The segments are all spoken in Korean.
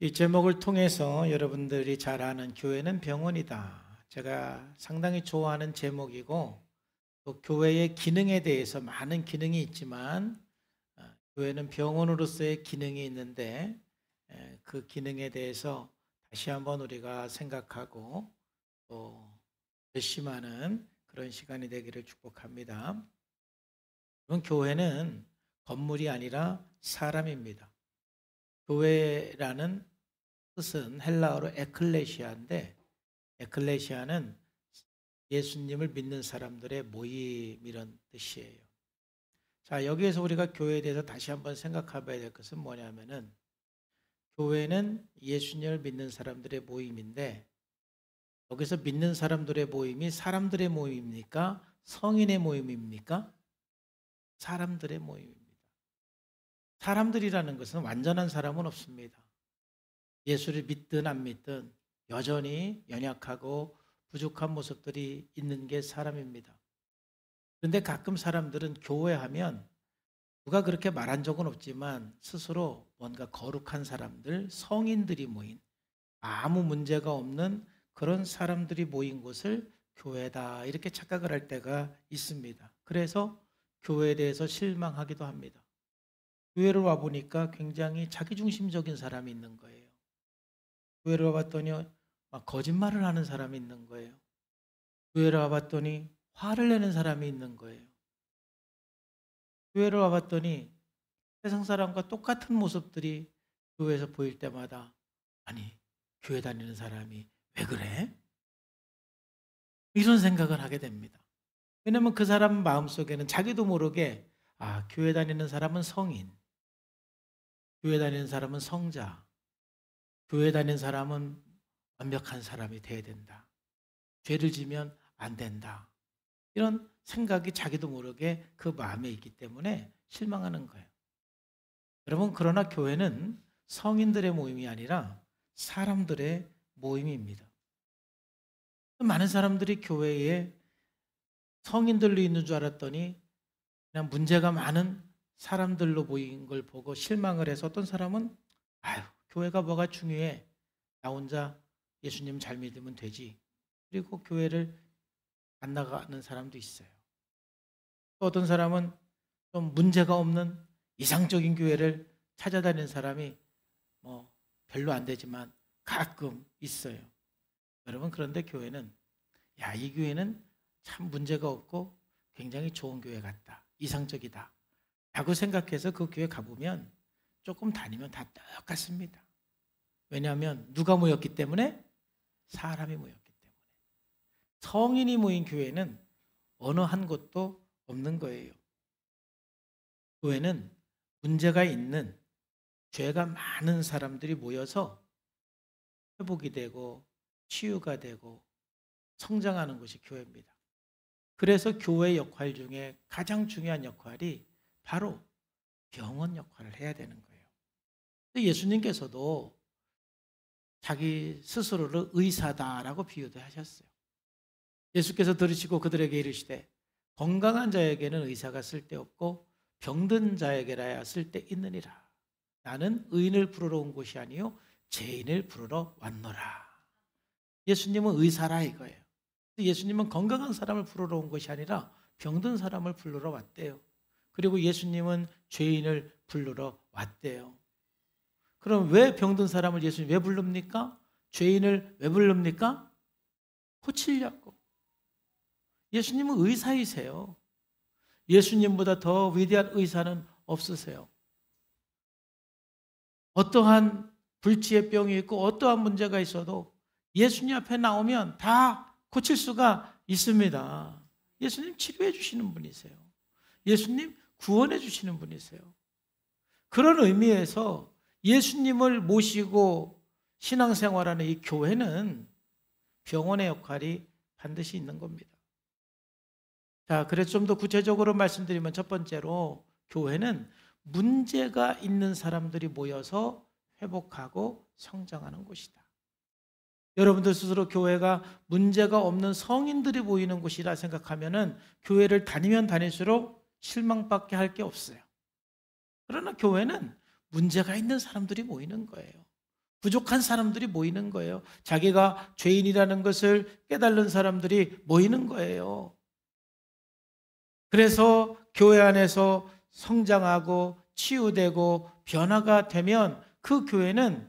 이 제목을 통해서 여러분들이 잘 아는 교회는 병원이다. 제가 상당히 좋아하는 제목이고 또 교회의 기능에 대해서 많은 기능이 있지만 교회는 병원으로서의 기능이 있는데 그 기능에 대해서 다시 한번 우리가 생각하고 또 결심하는 그런 시간이 되기를 축복합니다. 그럼 교회는 건물이 아니라 사람입니다. 교회라는 뜻은 헬라어로 에클레시아인데 에클레시아는 예수님을 믿는 사람들의 모임 이런 뜻이에요. 자, 여기에서 우리가 교회에 대해서 다시 한번 생각해 봐야 될 것은 뭐냐면은 교회는 예수님을 믿는 사람들의 모임인데 여기서 믿는 사람들의 모임이 사람들의 모임입니까? 성인의 모임입니까? 사람들의 모임입니다. 사람들이라는 것은 완전한 사람은 없습니다. 예수를 믿든 안 믿든 여전히 연약하고 부족한 모습들이 있는 게 사람입니다. 그런데 가끔 사람들은 교회하면 누가 그렇게 말한 적은 없지만 스스로 뭔가 거룩한 사람들, 성인들이 모인 아무 문제가 없는 그런 사람들이 모인 곳을 교회다 이렇게 착각을 할 때가 있습니다. 그래서 교회에 대해서 실망하기도 합니다. 교회를 와보니까 굉장히 자기중심적인 사람이 있는 거예요. 교회를 와봤더니 막 거짓말을 하는 사람이 있는 거예요. 교회를 와봤더니 화를 내는 사람이 있는 거예요. 교회를 와봤더니 세상 사람과 똑같은 모습들이 교회에서 보일 때마다 아니, 교회 다니는 사람이 왜 그래? 이런 생각을 하게 됩니다. 왜냐하면 그 사람 마음속에는 자기도 모르게 교회 다니는 사람은 성인, 교회 다니는 사람은 성자, 교회 다니는 사람은 완벽한 사람이 돼야 된다. 죄를 지면 안 된다. 이런 생각이 자기도 모르게 그 마음에 있기 때문에 실망하는 거예요. 여러분, 그러나 교회는 성인들의 모임이 아니라 사람들의 모임입니다. 많은 사람들이 교회에 성인들로 있는 줄 알았더니 그냥 문제가 많은 사람들로 보인 걸 보고 실망을 해서 어떤 사람은 교회가 뭐가 중요해. 나 혼자 예수님 잘 믿으면 되지. 그리고 교회를 안 나가는 사람도 있어요. 또 어떤 사람은 좀 문제가 없는 이상적인 교회를 찾아다니는 사람이 별로 안 되지만 가끔 있어요. 여러분, 그런데 교회는 이 교회는 참 문제가 없고 굉장히 좋은 교회 같다. 이상적이다. 라고 생각해서 그 교회 가보면 조금 다니면 다 똑같습니다. 왜냐하면 누가 모였기 때문에? 사람이 모였기 때문에. 성인이 모인 교회는 어느 한 곳도 없는 거예요. 교회는 문제가 있는 죄가 많은 사람들이 모여서 회복이 되고 치유가 되고 성장하는 곳이 교회입니다. 그래서 교회 역할 중에 가장 중요한 역할이 바로 병원 역할을 해야 되는 거예요. 예수님께서도 자기 스스로를 의사다라고 비유도 하셨어요. 예수께서 들으시고 그들에게 이르시되 건강한 자에게는 의사가 쓸데없고 병든 자에게라야 쓸데있느니라. 나는 의인을 부르러 온 곳이 아니요 죄인을 부르러 왔노라. 예수님은 의사라 이거예요. 예수님은 건강한 사람을 부르러 온 것이 아니라 병든 사람을 부르러 왔대요. 그리고 예수님은 죄인을 부르러 왔대요. 그럼 왜 병든 사람을 예수님 왜 부릅니까? 죄인을 왜 부릅니까? 고치려고. 예수님은 의사이세요. 예수님보다 더 위대한 의사는 없으세요. 어떠한 불치의 병이 있고 어떠한 문제가 있어도 예수님 앞에 나오면 다 고칠 수가 있습니다. 예수님 치료해 주시는 분이세요. 예수님 구원해 주시는 분이세요. 그런 의미에서 예수님을 모시고 신앙생활하는 이 교회는 병원의 역할이 반드시 있는 겁니다. 자, 그래서 좀 더 구체적으로 말씀드리면 첫 번째로 교회는 문제가 있는 사람들이 모여서 회복하고 성장하는 곳이다. 여러분들 스스로 교회가 문제가 없는 성인들이 모이는 곳이라 생각하면은 교회를 다니면 다닐수록 실망밖에 할 게 없어요. 그러나 교회는 문제가 있는 사람들이 모이는 거예요. 부족한 사람들이 모이는 거예요. 자기가 죄인이라는 것을 깨달은 사람들이 모이는 거예요. 그래서 교회 안에서 성장하고 치유되고 변화가 되면 그 교회는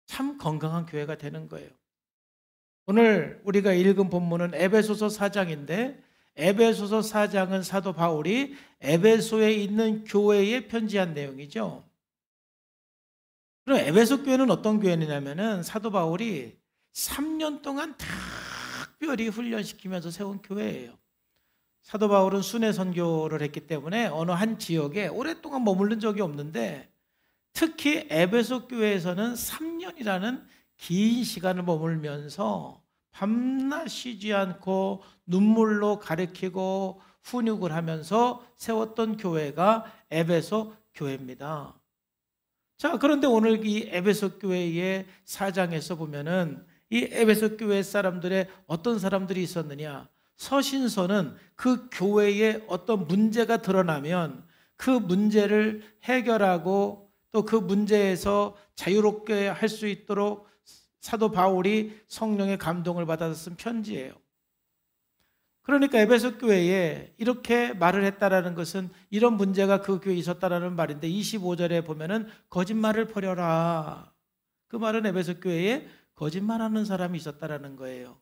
참 건강한 교회가 되는 거예요. 오늘 우리가 읽은 본문은 에베소서 4장인데 에베소서 4장은 사도 바울이 에베소에 있는 교회에 편지한 내용이죠. 그럼 에베소 교회는 어떤 교회냐면은 사도 바울이 3년 동안 특별히 훈련시키면서 세운 교회예요. 사도 바울은 순회 선교를 했기 때문에 어느 한 지역에 오랫동안 머무른 적이 없는데 특히 에베소 교회에서는 3년이라는 긴 시간을 머물면서 밤낮 쉬지 않고 눈물로 가르치고 훈육을 하면서 세웠던 교회가 에베소 교회입니다. 자, 그런데 오늘 이 에베소 교회의 4장에서 보면은 이 에베소 교회 사람들의 어떤 사람들이 있었느냐? 서신서는 그 교회에 어떤 문제가 드러나면 그 문제를 해결하고 또 그 문제에서 자유롭게 할 수 있도록 사도 바울이 성령의 감동을 받아서 쓴 편지예요. 그러니까 에베소 교회에 이렇게 말을 했다라는 것은 이런 문제가 그 교회에 있었다라는 말인데 25절에 보면은 거짓말을 버려라. 그 말은 에베소 교회에 거짓말하는 사람이 있었다라는 거예요.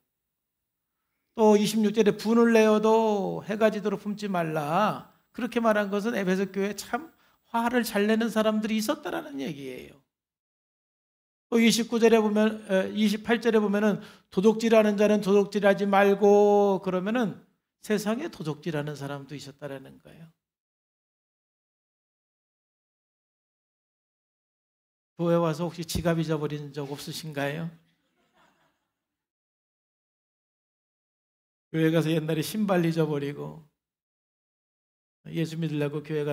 또 26절에 분을 내어도 해가 지도록 품지 말라. 그렇게 말한 것은 에베소 교회에 참 화를 잘 내는 사람들이 있었다라는 얘기예요. 또 29절에 보면 28절에 보면은 도둑질하는 자는 도둑질하지 말고 그러면은 세상에 도둑질하는 사람도 있었다라는 거예요. 교회 와서 혹시 지갑 잊어버린 적 없으신가요? 교회 가서 옛날에 신발 잊어버리고 예수 믿으려고 교회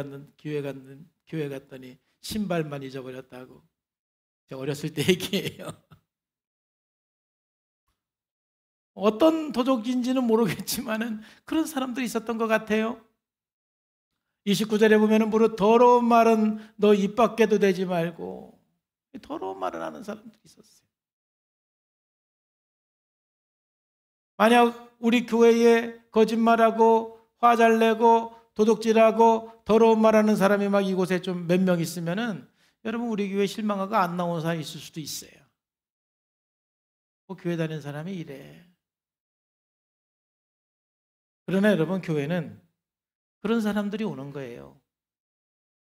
갔더니 신발만 잊어버렸다고. 제가 어렸을 때 얘기예요. 어떤 도둑인지는 모르겠지만은 그런 사람들이 있었던 것 같아요. 29절에 보면은 무릇 더러운 말은 너 입 밖에도 대지 말고 더러운 말을 하는 사람들이 있었어요. 만약 우리 교회에 거짓말하고 화 잘 내고 도둑질하고 더러운 말하는 사람이 막 이곳에 좀 몇 명 있으면은 여러분 우리 교회 실망하고 안 나오는 사람이 있을 수도 있어요. 교회 다니는 사람이 이래. 그러나 여러분 교회는 그런 사람들이 오는 거예요.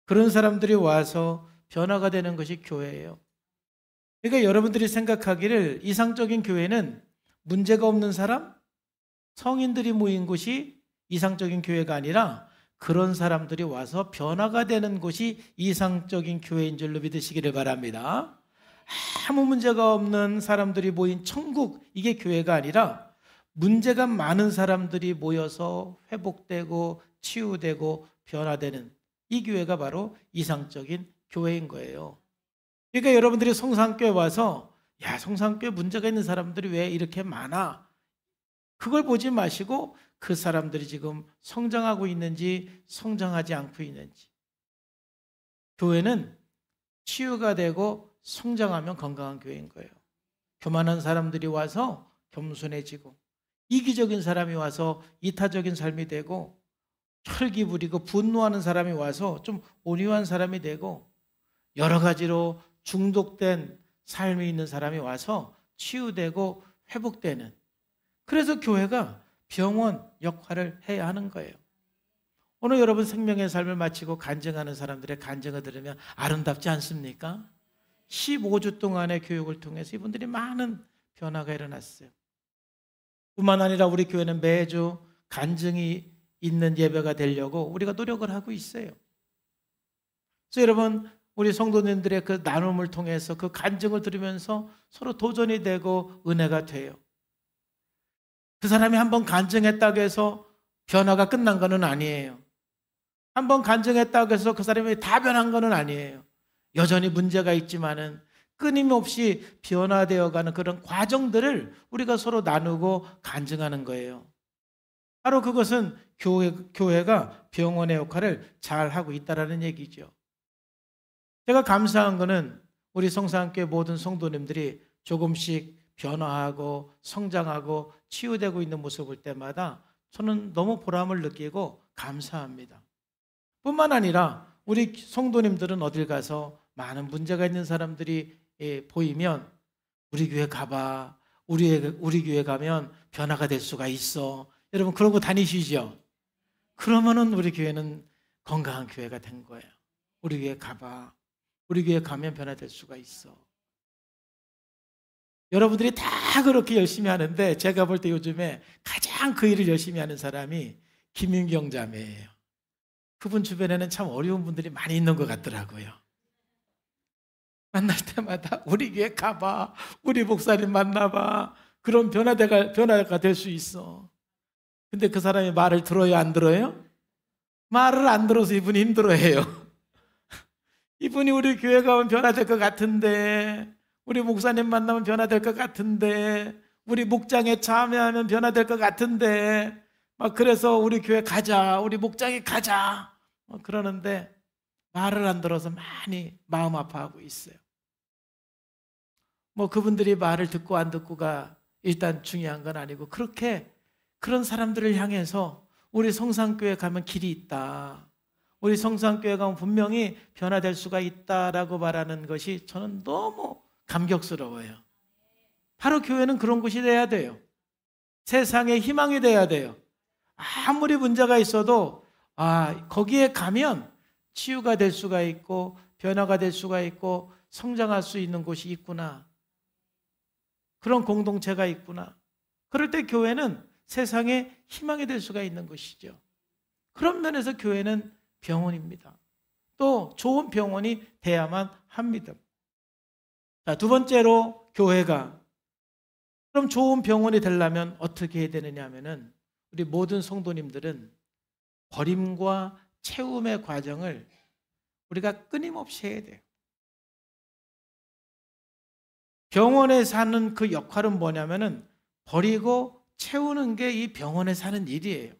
그런 사람들이 와서 변화가 되는 것이 교회예요. 그러니까 여러분들이 생각하기를 이상적인 교회는 문제가 없는 사람, 성인들이 모인 곳이 이상적인 교회가 아니라 그런 사람들이 와서 변화가 되는 곳이 이상적인 교회인 줄로 믿으시기를 바랍니다. 아무 문제가 없는 사람들이 모인 천국, 이게 교회가 아니라 문제가 많은 사람들이 모여서 회복되고 치유되고 변화되는 이 교회가 바로 이상적인 교회인 거예요. 그러니까 여러분들이 성산교회 와서 야, 성산교회 문제가 있는 사람들이 왜 이렇게 많아? 그걸 보지 마시고 그 사람들이 지금 성장하고 있는지 성장하지 않고 있는지. 교회는 치유가 되고 성장하면 건강한 교회인 거예요. 교만한 사람들이 와서 겸손해지고 이기적인 사람이 와서 이타적인 삶이 되고 혈기 부리고 분노하는 사람이 와서 좀 온유한 사람이 되고 여러 가지로 중독된 삶이 있는 사람이 와서 치유되고 회복되는, 그래서 교회가 병원 역할을 해야 하는 거예요. 오늘 여러분 생명의 삶을 마치고 간증하는 사람들의 간증을 들으면 아름답지 않습니까? 15주 동안의 교육을 통해서 이분들이 많은 변화가 일어났어요. 뿐만 아니라 우리 교회는 매주 간증이 있는 예배가 되려고 우리가 노력을 하고 있어요. 그래서 여러분 우리 성도님들의 그 나눔을 통해서 그 간증을 들으면서 서로 도전이 되고 은혜가 돼요. 그 사람이 한번 간증했다고 해서 변화가 끝난 거는 아니에요. 한번 간증했다고 해서 그 사람이 다 변한 거는 아니에요. 여전히 문제가 있지만은 끊임없이 변화되어가는 그런 과정들을 우리가 서로 나누고 간증하는 거예요. 바로 그것은 교회가 병원의 역할을 잘 하고 있다는 얘기죠. 제가 감사한 거는 우리 성산교회 모든 성도님들이 조금씩 변화하고 성장하고 치유되고 있는 모습을 볼 때마다 저는 너무 보람을 느끼고 감사합니다. 뿐만 아니라 우리 성도님들은 어딜 가서 많은 문제가 있는 사람들이 보이면 우리 교회 가봐. 우리 교회 가면 변화가 될 수가 있어. 여러분 그러고 다니시죠? 그러면은 우리 교회는 건강한 교회가 된 거예요. 우리 교회 가봐. 우리 교회 가면 변화될 수가 있어. 여러분들이 다 그렇게 열심히 하는데 제가 볼 때 요즘에 가장 그 일을 열심히 하는 사람이 김윤경 자매예요. 그분 주변에는 참 어려운 분들이 많이 있는 것 같더라고요. 만날 때마다 우리 교회 가봐. 우리 목사님 만나봐. 그런 변화가 될 수 있어. 근데 그 사람이 말을 들어요, 안 들어요? 말을 안 들어서 이분이 힘들어해요. 이분이 우리 교회 가면 변화될 것 같은데, 우리 목사님 만나면 변화될 것 같은데, 우리 목장에 참여하면 변화될 것 같은데, 막 그래서 우리 교회 가자, 우리 목장에 가자. 그러는데 말을 안 들어서 많이 마음 아파하고 있어요. 뭐 그분들이 말을 듣고 안 듣고가 일단 중요한 건 아니고 그런 사람들을 향해서 우리 성산교회 가면 길이 있다. 우리 성산교회 가면 분명히 변화될 수가 있다라고 말하는 것이 저는 너무 감격스러워요. 바로 교회는 그런 곳이 돼야 돼요. 세상의 희망이 돼야 돼요. 아무리 문제가 있어도 거기에 가면 치유가 될 수가 있고 변화가 될 수가 있고 성장할 수 있는 곳이 있구나. 그런 공동체가 있구나. 그럴 때 교회는 세상에 희망이 될 수가 있는 것이죠. 그런 면에서 교회는 병원입니다. 또 좋은 병원이 돼야만 합니다. 자, 두 번째로 교회가 그럼 좋은 병원이 되려면 어떻게 해야 되느냐 하면은 우리 모든 성도님들은 버림과 채움의 과정을 우리가 끊임없이 해야 돼요. 병원에 사는 그 역할은 뭐냐면은 버리고 채우는 게 이 병원에 사는 일이에요.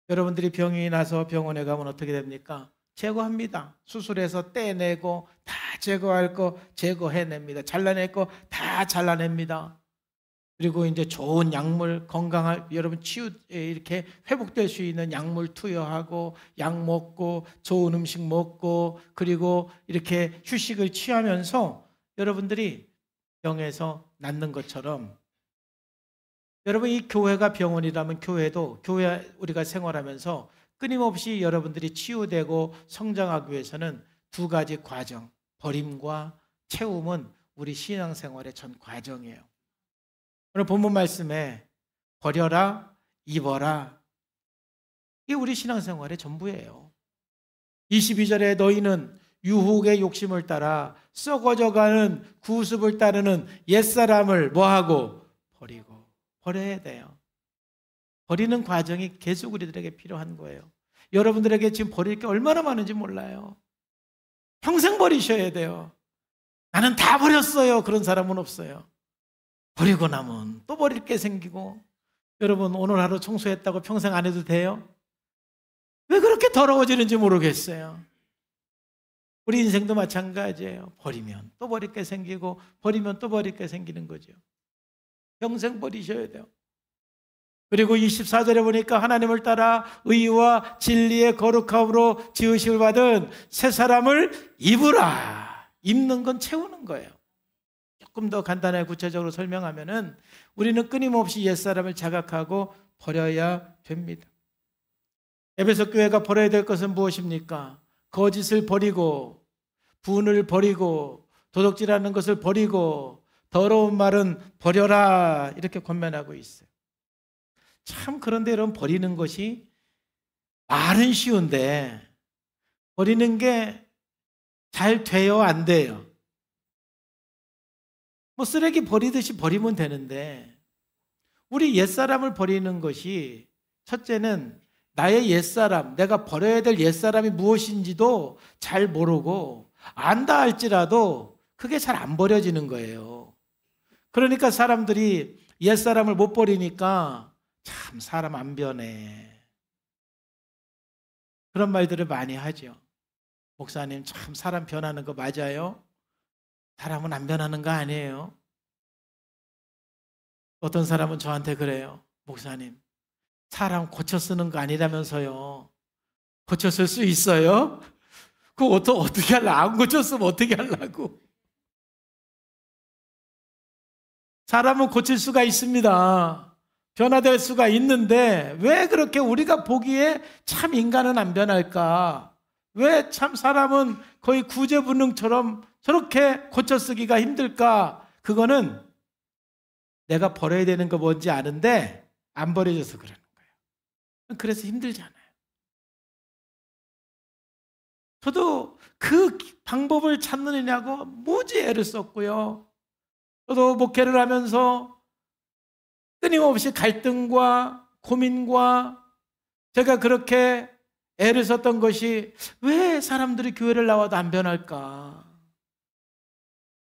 여러분들이 병이 나서 병원에 가면 어떻게 됩니까? 제거합니다. 수술해서 떼내고 다 제거할 거 제거해냅니다. 잘라낼 거 다 잘라냅니다. 그리고 이제 좋은 약물, 건강할 여러분 이렇게 회복될 수 있는 약물 투여하고 약 먹고 좋은 음식 먹고 그리고 이렇게 휴식을 취하면서 여러분들이 병에서 낫는 것처럼 여러분 이 교회가 병원이라면 교회도 교회 우리가 생활하면서 끊임없이 여러분들이 치유되고 성장하기 위해서는 두 가지 과정, 버림과 채움은 우리 신앙생활의 전 과정이에요. 오늘 본문 말씀에 버려라, 입어라. 이게 우리 신앙생활의 전부예요. 22절에 너희는 유혹의 욕심을 따라 썩어져가는 구습을 따르는 옛사람을 뭐하고? 버리고. 버려야 돼요. 버리는 과정이 계속 우리들에게 필요한 거예요. 여러분들에게 지금 버릴 게 얼마나 많은지 몰라요. 평생 버리셔야 돼요. 나는 다 버렸어요. 그런 사람은 없어요. 버리고 나면 또 버릴 게 생기고 여러분 오늘 하루 청소했다고 평생 안 해도 돼요? 왜 그렇게 더러워지는지 모르겠어요. 우리 인생도 마찬가지예요. 버리면 또 버릴 게 생기고 버리면 또 버릴 게 생기는 거죠. 평생 버리셔야 돼요. 그리고 24절에 보니까 하나님을 따라 의와 진리의 거룩함으로 지으심을 받은 새 사람을 입으라. 입는 건 채우는 거예요. 조금 더 간단하게 구체적으로 설명하면은 우리는 끊임없이 옛사람을 자각하고 버려야 됩니다. 에베소 교회가 버려야 될 것은 무엇입니까? 거짓을 버리고 분을 버리고 도둑질하는 것을 버리고 더러운 말은 버려라 이렇게 권면하고 있어요. 참 그런데 여러분 버리는 것이 말은 쉬운데 버리는 게 잘 돼요 안 돼요? 뭐 쓰레기 버리듯이 버리면 되는데 우리 옛사람을 버리는 것이 첫째는 나의 옛사람, 내가 버려야 될 옛사람이 무엇인지도 잘 모르고 안다 할지라도 그게 잘 안 버려지는 거예요. 그러니까 사람들이 옛사람을 못 버리니까 참 사람 안 변해. 그런 말들을 많이 하죠. 목사님 참 사람 변하는 거 맞아요? 사람은 안 변하는 거 아니에요. 어떤 사람은 저한테 그래요. 목사님, 사람 고쳐 쓰는 거 아니라면서요. 고쳐 쓸 수 있어요? 그거 어떻게 하려고? 안 고쳤으면 어떻게 하려고? 사람은 고칠 수가 있습니다. 변화될 수가 있는데 왜 그렇게 우리가 보기에 참 인간은 안 변할까? 왜 참 사람은 거의 구제불능처럼 저렇게 고쳐 쓰기가 힘들까? 그거는 내가 버려야 되는 거 뭔지 아는데 안 버려져서 그러는 거예요. 그래서 힘들잖아요. 저도 그 방법을 찾느냐고 무지 애를 썼고요. 저도 목회를 하면서 끊임없이 갈등과 고민과 제가 그렇게 애를 썼던 것이 왜 사람들이 교회를 나와도 안 변할까?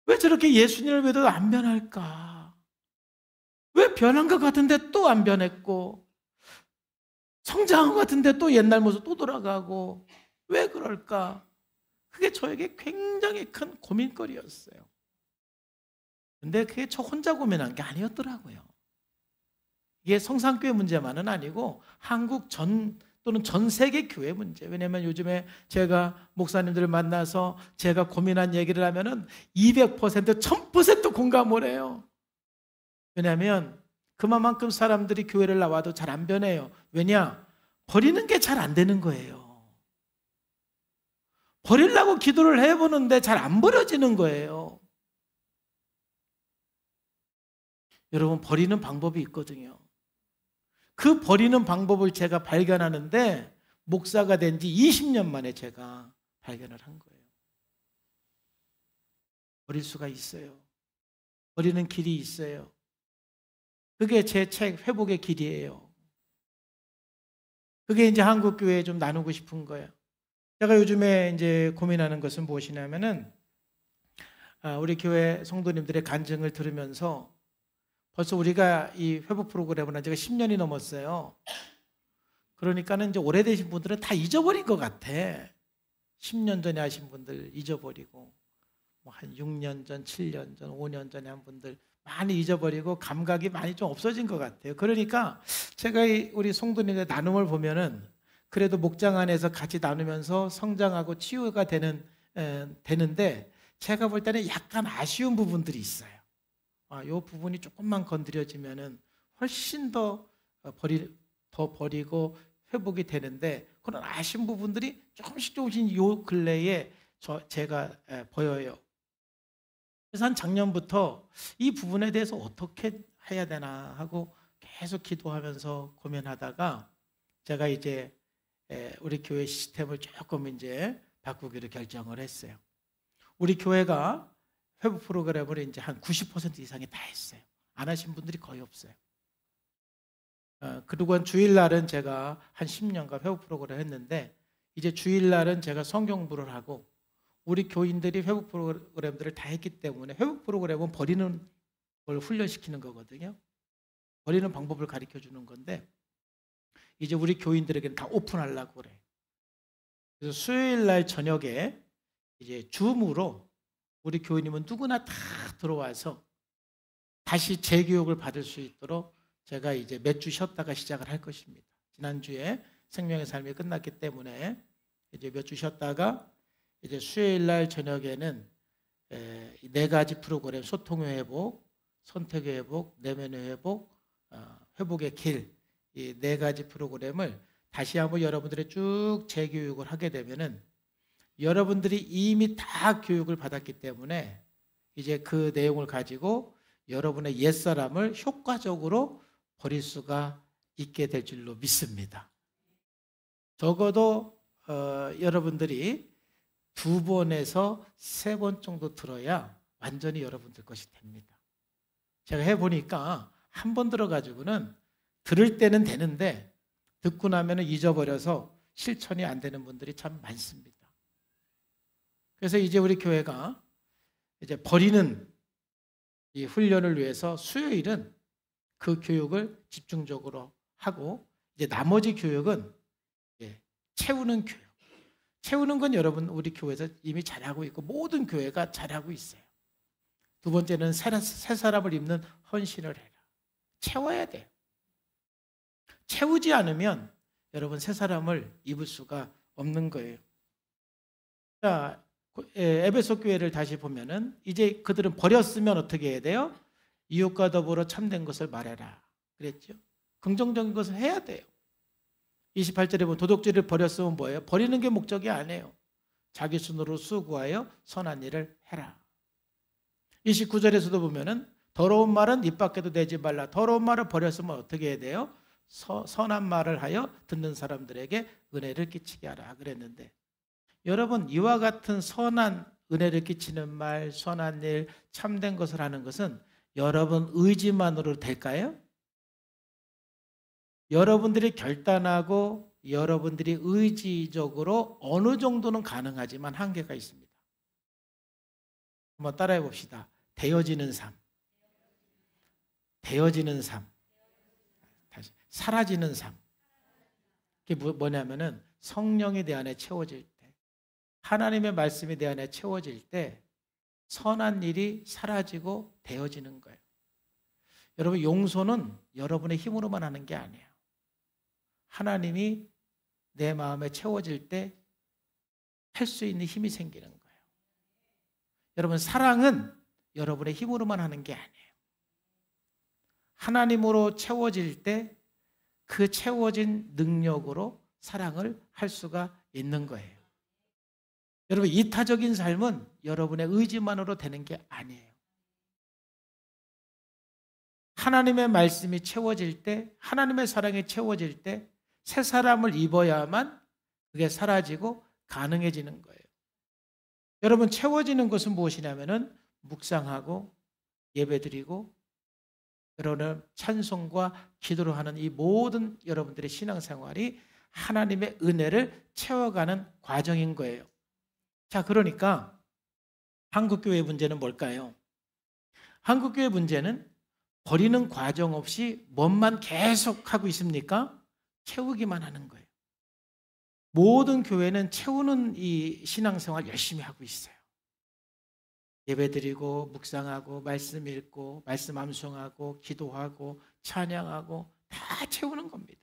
왜 저렇게 예수님을 믿어도 안 변할까? 왜 변한 것 같은데 또 안 변했고 성장한 것 같은데 또 옛날 모습 또 돌아가고 왜 그럴까? 그게 저에게 굉장히 큰 고민거리였어요. 근데 그게 저 혼자 고민한 게 아니었더라고요. 이게 성산교회 문제만은 아니고 한국 또는 전 세계 교회 문제. 왜냐하면 요즘에 제가 목사님들을 만나서 제가 고민한 얘기를 하면은 200%, 1000% 공감을 해요. 왜냐하면 그만큼 사람들이 교회를 나와도 잘 안 변해요. 왜냐? 버리는 게 잘 안 되는 거예요. 버리려고 기도를 해보는데 잘 안 버려지는 거예요. 여러분, 버리는 방법이 있거든요. 그 버리는 방법을 제가 발견하는데 목사가 된 지 20년 만에 제가 발견을 한 거예요. 버릴 수가 있어요. 버리는 길이 있어요. 그게 제 책 회복의 길이에요. 그게 이제 한국 교회에 좀 나누고 싶은 거예요. 제가 요즘에 이제 고민하는 것은 무엇이냐면은 우리 교회 성도님들의 간증을 들으면서 벌써 우리가 이 회복 프로그램을 한 지가 10년이 넘었어요. 그러니까는 이제 오래되신 분들은 다 잊어버린 것 같아. 10년 전에 하신 분들 잊어버리고, 뭐 한 6년 전, 7년 전, 5년 전에 한 분들 많이 잊어버리고 감각이 많이 좀 없어진 것 같아요. 그러니까 제가 우리 성도님의 나눔을 보면은 그래도 목장 안에서 같이 나누면서 성장하고 치유가 되는데 제가 볼 때는 약간 아쉬운 부분들이 있어요. 이 부분이 조금만 건드려지면은 훨씬 더 버리고 회복이 되는데 그런 아쉬운 부분들이 조금씩 요 근래에 제가 보여요. 그래서 한 작년부터 이 부분에 대해서 어떻게 해야 되나 하고 계속 기도하면서 고민하다가 제가 이제 우리 교회 시스템을 조금 이제 바꾸기로 결정을 했어요. 우리 교회가 회복 프로그램을 이제 한 90% 이상이 다 했어요. 안 하신 분들이 거의 없어요. 그리고 주일날은 제가 한 10년간 회복 프로그램을 했는데 이제 주일날은 제가 성경부를 하고 우리 교인들이 회복 프로그램들을 다 했기 때문에 회복 프로그램은 버리는 걸 훈련시키는 거거든요. 버리는 방법을 가르쳐 주는 건데 이제 우리 교인들에게는 다 오픈하려고 그래요. 그래서 수요일날 저녁에 이제 줌으로 우리 교인님은 누구나 다 들어와서 다시 재교육을 받을 수 있도록 제가 이제 몇 주 쉬었다가 시작을 할 것입니다. 지난주에 생명의 삶이 끝났기 때문에 이제 몇 주 쉬었다가 이제 수요일 날 저녁에는 4가지 프로그램 소통의 회복, 선택의 회복, 내면의 회복, 회복의 길 이 4가지 프로그램을 다시 한번 여러분들의 쭉 재교육을 하게 되면은 여러분들이 이미 다 교육을 받았기 때문에 이제 그 내용을 가지고 여러분의 옛사람을 효과적으로 버릴 수가 있게 될 줄로 믿습니다. 적어도 여러분들이 2번에서 3번 정도 들어야 완전히 여러분들 것이 됩니다. 제가 해보니까 한 번 들어가지고는 들을 때는 되는데 듣고 나면 잊어버려서 실천이 안 되는 분들이 참 많습니다. 그래서 이제 우리 교회가 이제 버리는 이 훈련을 위해서 수요일은 그 교육을 집중적으로 하고 이제 나머지 교육은 채우는 교육. 채우는 건 여러분 우리 교회에서 이미 잘하고 있고 모든 교회가 잘하고 있어요. 두 번째는 새 사람을 입는 헌신을 해라. 채워야 돼요. 채우지 않으면 여러분 새 사람을 입을 수가 없는 거예요. 자, 에베소 교회를 다시 보면은 이제 그들은 버렸으면 어떻게 해야 돼요? 이웃과 더불어 참된 것을 말해라 그랬죠. 긍정적인 것을 해야 돼요. 28절에 보면 도둑질을 버렸으면 뭐예요? 버리는 게 목적이 아니에요. 자기 손으로 수고하여 선한 일을 해라. 29절에서도 보면은 더러운 말은 입 밖에도 내지 말라. 더러운 말을 버렸으면 어떻게 해야 돼요? 선한 말을 하여 듣는 사람들에게 은혜를 끼치게 하라 그랬는데, 여러분 이와 같은 선한 은혜를 끼치는 말, 선한 일, 참된 것을 하는 것은 여러분 의지만으로 될까요? 여러분들이 결단하고 여러분들이 의지적으로 어느 정도는 가능하지만 한계가 있습니다. 한번 따라해 봅시다. 되어지는 삶. 되어지는 삶. 다시 사라지는 삶. 그게 뭐냐면은 성령이 내 안에 채워질 때, 하나님의 말씀이 내 안에 채워질 때 선한 일이 사라지고 되어지는 거예요. 여러분 용서는 여러분의 힘으로만 하는 게 아니에요. 하나님이 내 마음에 채워질 때 할 수 있는 힘이 생기는 거예요. 여러분 사랑은 여러분의 힘으로만 하는 게 아니에요. 하나님으로 채워질 때 그 채워진 능력으로 사랑을 할 수가 있는 거예요. 여러분 이타적인 삶은 여러분의 의지만으로 되는 게 아니에요. 하나님의 말씀이 채워질 때, 하나님의 사랑이 채워질 때 새 사람을 입어야만 그게 사라지고 가능해지는 거예요. 여러분 채워지는 것은 무엇이냐면은 묵상하고 예배드리고 여러분 찬송과 기도로 하는 이 모든 여러분들의 신앙생활이 하나님의 은혜를 채워가는 과정인 거예요. 자, 그러니까 한국교회의 문제는 뭘까요? 한국교회의 문제는 버리는 과정 없이 뭔만 계속 하고 있습니까? 채우기만 하는 거예요. 모든 교회는 채우는 이 신앙생활 열심히 하고 있어요. 예배드리고 묵상하고 말씀 읽고 말씀 암송하고 기도하고 찬양하고 다 채우는 겁니다.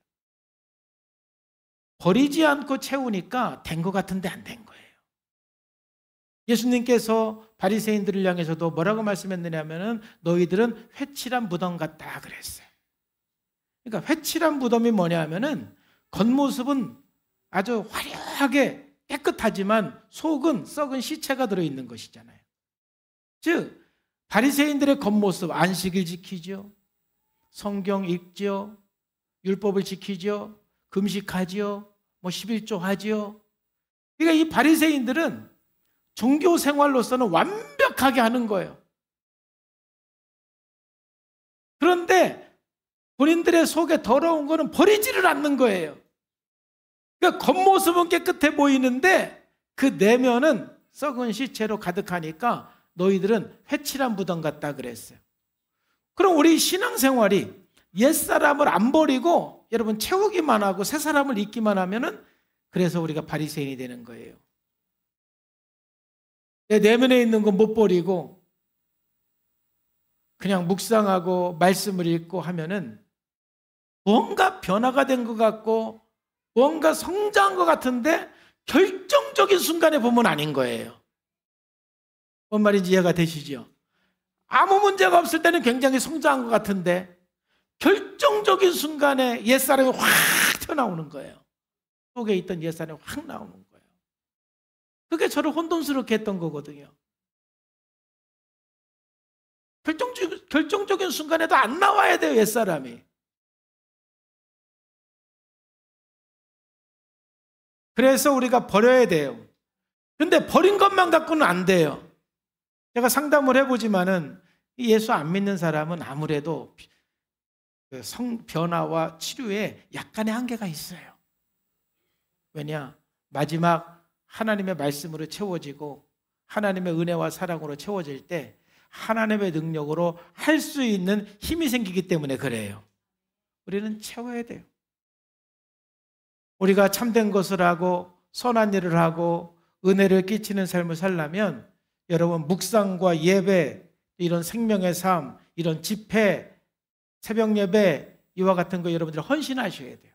버리지 않고 채우니까 된 것 같은데 안 된 거예요. 예수님께서 바리새인들을 향해서도 뭐라고 말씀했느냐면은 너희들은 회칠한 무덤 같다 그랬어요. 그러니까 회칠한 무덤이 뭐냐면은 겉모습은 아주 화려하게 깨끗하지만 속은 썩은 시체가 들어있는 것이잖아요. 즉 바리새인들의 겉모습, 안식일 지키죠, 성경 읽죠, 율법을 지키죠, 금식하죠, 11조 하죠. 그러니까 이 바리새인들은 종교 생활로서는 완벽하게 하는 거예요. 그런데 본인들의 속에 더러운 거는 버리지를 않는 거예요. 그러니까 겉모습은 깨끗해 보이는데 그 내면은 썩은 시체로 가득하니까 너희들은 회칠한 무덤 같다 그랬어요. 그럼 우리 신앙생활이 옛사람을 안 버리고 여러분 채우기만 하고 새 사람을 입기만 하면은 그래서 우리가 바리새인이 되는 거예요. 내 내면에 있는 거 못 버리고 그냥 묵상하고 말씀을 읽고 하면은 뭔가 변화가 된 것 같고 뭔가 성장한 것 같은데 결정적인 순간에 보면 아닌 거예요. 뭔 말인지 이해가 되시죠? 아무 문제가 없을 때는 굉장히 성장한 것 같은데 결정적인 순간에 옛사람이 확 튀어나오는 거예요. 속에 있던 옛사람이 확 나오는 거예요. 그게 저를 혼돈스럽게 했던 거거든요. 결정적인 순간에도 안 나와야 돼요, 옛사람이. 그래서 우리가 버려야 돼요. 근데 버린 것만 갖고는 안 돼요. 제가 상담을 해보지만은 예수 안 믿는 사람은 아무래도 성 변화와 치료에 약간의 한계가 있어요. 왜냐? 마지막 하나님의 말씀으로 채워지고 하나님의 은혜와 사랑으로 채워질 때 하나님의 능력으로 할 수 있는 힘이 생기기 때문에 그래요. 우리는 채워야 돼요. 우리가 참된 것을 하고 선한 일을 하고 은혜를 끼치는 삶을 살려면 여러분 묵상과 예배, 이런 생명의 삶, 이런 집회, 새벽 예배 이와 같은 거 여러분들이 헌신하셔야 돼요.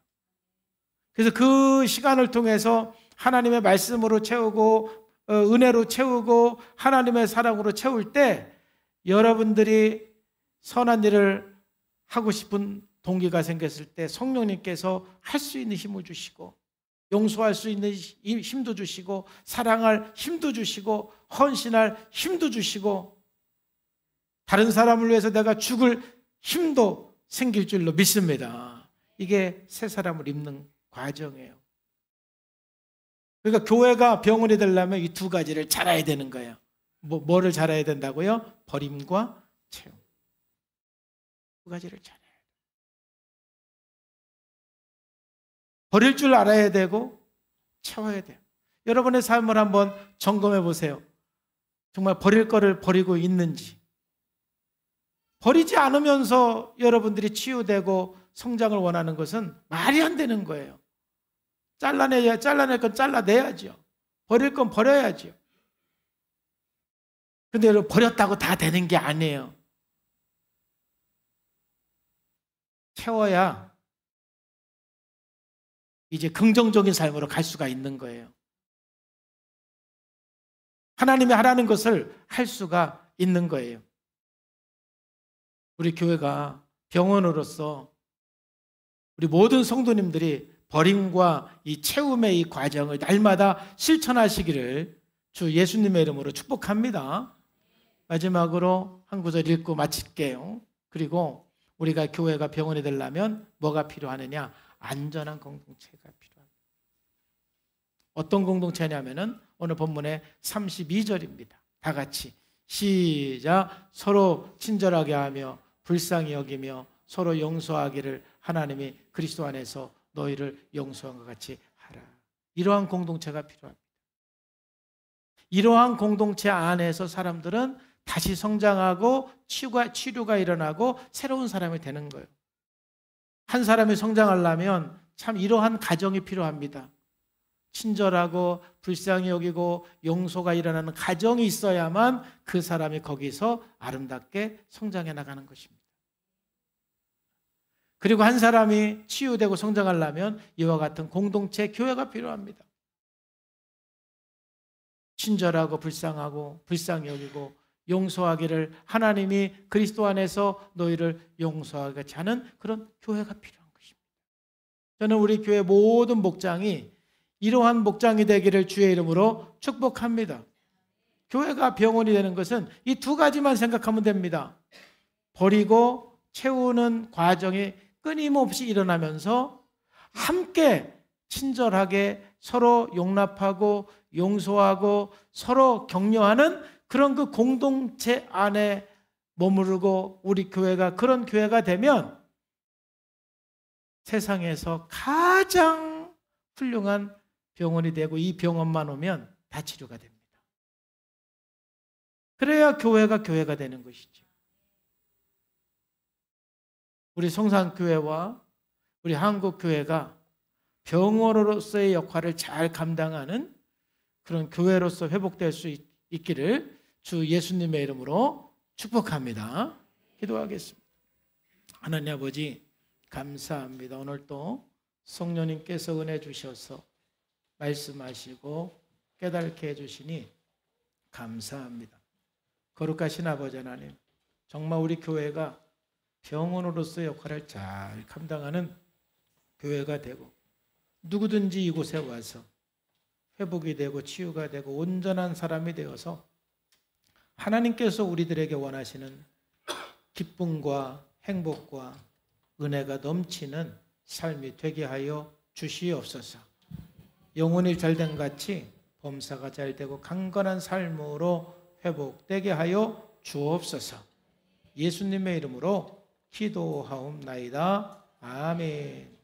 그래서 그 시간을 통해서 하나님의 말씀으로 채우고 은혜로 채우고 하나님의 사랑으로 채울 때 여러분들이 선한 일을 하고 싶은 동기가 생겼을 때 성령님께서 할 수 있는 힘을 주시고 용서할 수 있는 힘도 주시고 사랑할 힘도 주시고 헌신할 힘도 주시고 다른 사람을 위해서 내가 죽을 힘도 생길 줄로 믿습니다. 이게 새 사람을 입는 과정이에요. 그러니까 교회가 병원이 되려면 이 두 가지를 잘해야 되는 거예요. 뭐를 잘해야 된다고요? 버림과 채움. 두 가지를 잘해야 돼요. 버릴 줄 알아야 되고 채워야 돼요. 여러분의 삶을 한번 점검해 보세요. 정말 버릴 거를 버리고 있는지. 버리지 않으면서 여러분들이 치유되고 성장을 원하는 것은 말이 안 되는 거예요. 잘라낼 건 잘라내야죠. 버릴 건 버려야죠. 근데 여러분 버렸다고 다 되는 게 아니에요. 채워야 이제 긍정적인 삶으로 갈 수가 있는 거예요. 하나님이 하라는 것을 할 수가 있는 거예요. 우리 교회가 병원으로서 우리 모든 성도님들이 버림과 이 채움의 이 과정을 날마다 실천하시기를 주 예수님의 이름으로 축복합니다. 마지막으로 한 구절 읽고 마칠게요. 그리고 우리가 교회가 병원이 되려면 뭐가 필요하느냐? 안전한 공동체가 필요합니다. 어떤 공동체냐면은 오늘 본문의 32절입니다. 다 같이 시작. 서로 친절하게 하며 불쌍히 여기며 서로 용서하기를 하나님이 그리스도 안에서 너희를 용서한 것 같이 하라. 이러한 공동체가 필요합니다. 이러한 공동체 안에서 사람들은 다시 성장하고 치료가 일어나고 새로운 사람이 되는 거예요. 한 사람이 성장하려면 참 이러한 가정이 필요합니다. 친절하고 불쌍히 여기고 용서가 일어나는 가정이 있어야만 그 사람이 거기서 아름답게 성장해 나가는 것입니다. 그리고 한 사람이 치유되고 성장하려면 이와 같은 공동체, 교회가 필요합니다. 친절하고 불쌍하고 불쌍히 여기고 용서하기를 하나님이 그리스도 안에서 너희를 용서하게 하는 그런 교회가 필요한 것입니다. 저는 우리 교회 모든 목장이 이러한 목장이 되기를 주의 이름으로 축복합니다. 교회가 병원이 되는 것은 이 두 가지만 생각하면 됩니다. 버리고 채우는 과정이 끊임없이 일어나면서 함께 친절하게 서로 용납하고 용서하고 서로 격려하는 그런 그 공동체 안에 머무르고 우리 교회가 그런 교회가 되면 세상에서 가장 훌륭한 병원이 되고 이 병원만 오면 다 치료가 됩니다. 그래야 교회가 되는 것이죠. 우리 성산교회와 우리 한국교회가 병원으로서의 역할을 잘 감당하는 그런 교회로서 회복될 수 있기를 주 예수님의 이름으로 축복합니다. 기도하겠습니다. 하나님 아버지 감사합니다. 오늘 또 성령님께서 은혜 주셔서 말씀하시고 깨닫게 해주시니 감사합니다. 거룩하신 아버지 하나님, 정말 우리 교회가 병원으로서의 역할을 잘 감당하는 교회가 되고 누구든지 이곳에 와서 회복이 되고 치유가 되고 온전한 사람이 되어서 하나님께서 우리들에게 원하시는 기쁨과 행복과 은혜가 넘치는 삶이 되게 하여 주시옵소서. 영혼이 잘된 같이 범사가 잘되고 강건한 삶으로 회복되게 하여 주옵소서. 예수님의 이름으로 기도하옵나이다. 아멘.